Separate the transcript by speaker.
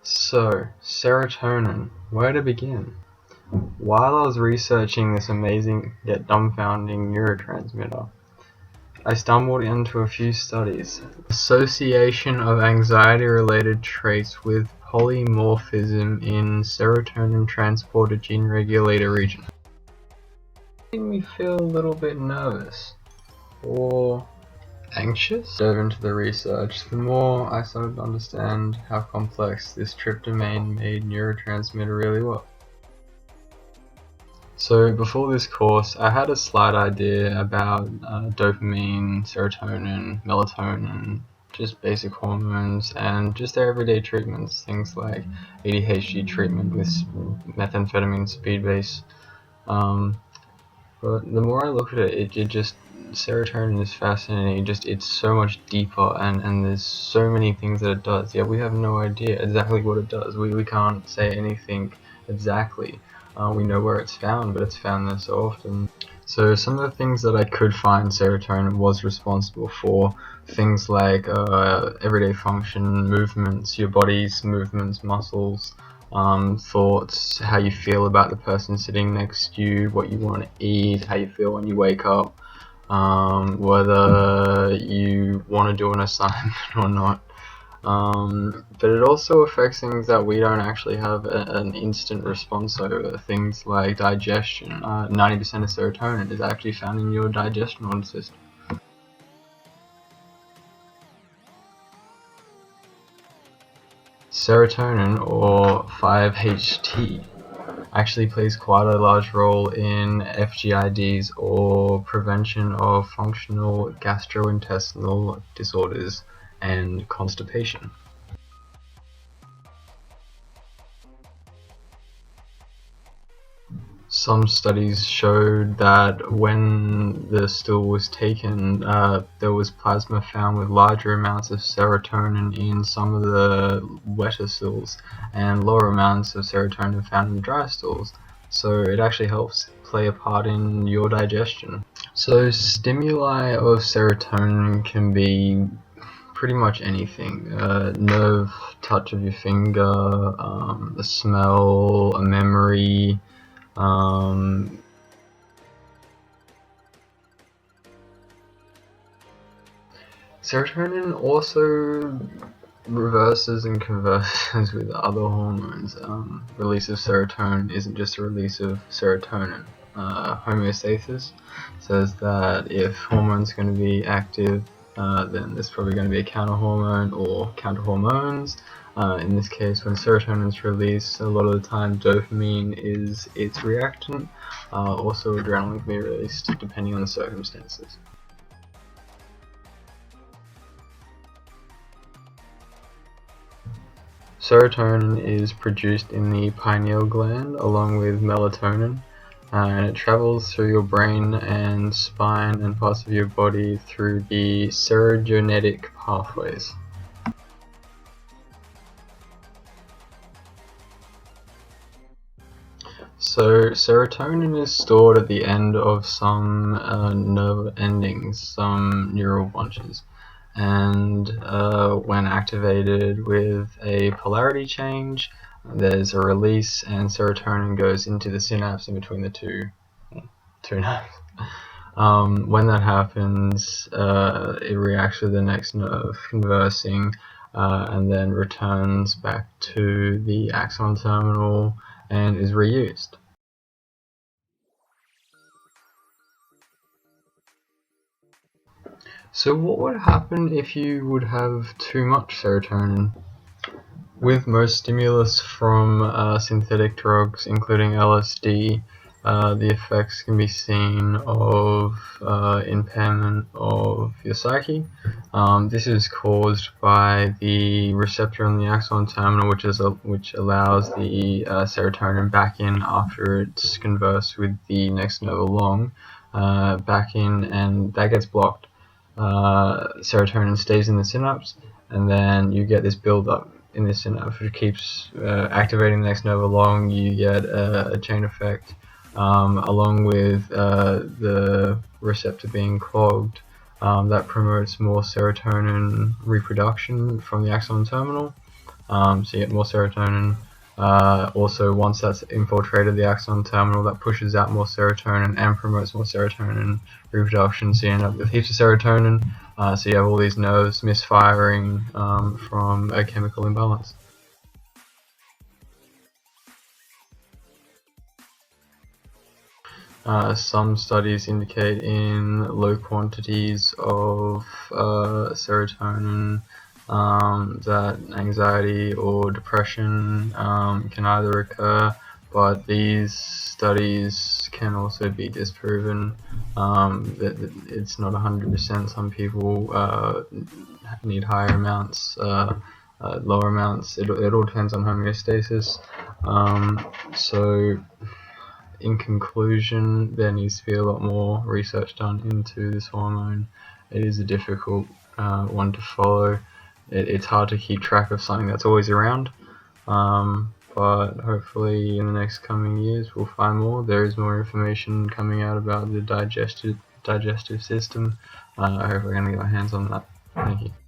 Speaker 1: So, serotonin, where to begin? While I was researching this amazing yet dumbfounding neurotransmitter, I stumbled into a few studies. Association of anxiety-related traits with polymorphism in serotonin transporter gene regulator region. It made me feel a little bit nervous, or anxious. Dove into the research, the more I started to understand how complex this tryptamine-made neurotransmitter really was. So before this course, I had a slight idea about dopamine, serotonin, melatonin, just basic hormones, and just their everyday treatments, things like ADHD treatment with methamphetamine speed base. But the more I look at it, serotonin is fascinating. It's so much deeper, and there's so many things that it does. Yeah, we have no idea exactly what it does. We can't say anything exactly. We know where it's found, but it's found there so often. So some of the things that I could find serotonin was responsible for, things like everyday function, movements, your body's movements, muscles, thoughts, how you feel about the person sitting next to you, what you want to eat, how you feel when you wake up, whether you want to do an assignment or not. But it also affects things that we don't actually have an instant response over. Things like digestion. 90% of serotonin is actually found in your digestion system. Serotonin, or 5-HT, actually plays quite a large role in FGIDs, or prevention of functional gastrointestinal disorders and constipation. Some studies showed that when the stool was taken, there was plasma found with larger amounts of serotonin in some of the wetter stools and lower amounts of serotonin found in dry stools. So it actually helps play a part in your digestion. So stimuli of serotonin can be pretty much anything. Nerve touch of your finger, a smell, a memory. Serotonin also reverses and converses with other hormones. Release of serotonin isn't just a release of serotonin. Homeostasis says that if hormones are going to be active, then there's probably going to be a counter hormone or counter hormones. In this case, when serotonin is released, a lot of the time dopamine is its reactant. Also, adrenaline can be released depending on the circumstances. Serotonin is produced in the pineal gland along with melatonin, and it travels through your brain and spine and parts of your body through the serotonergic pathways. So serotonin is stored at the end of some nerve endings, some neural bunches, and when activated with a polarity change, there's a release and serotonin goes into the synapse in between the two nerves. When that happens, it reacts with the next nerve conversing, and then returns back to the axon terminal and is reused. So what would happen if you would have too much serotonin? With most stimulus from synthetic drugs, including LSD, the effects can be seen of impairment of your psyche. This is caused by the receptor on the axon terminal, which allows the serotonin back in after it's conversed with the next nerve along, back in, and that gets blocked. Serotonin stays in the synapse, and then you get this build-up in the synapse, which keeps activating the next nerve along. You get a chain effect, along with the receptor being clogged. That promotes more serotonin reproduction from the axon terminal, so you get more serotonin. Also, once that's infiltrated the axon terminal, that pushes out more serotonin and promotes more serotonin reproduction, so you end up with heaps of serotonin, so you have all these nerves misfiring from a chemical imbalance. Some studies indicate in low quantities of serotonin that anxiety or depression can either occur, but these studies can also be disproven. That it's not 100%. Some people need higher amounts, lower amounts. It all depends on homeostasis. So in conclusion, there needs to be a lot more research done into this hormone. It is a difficult one to follow. It's hard to keep track of something that's always around, but hopefully in the next coming years we'll find more. There is more information coming out about the digestive system. I hope we're going to get our hands on that. Thank you.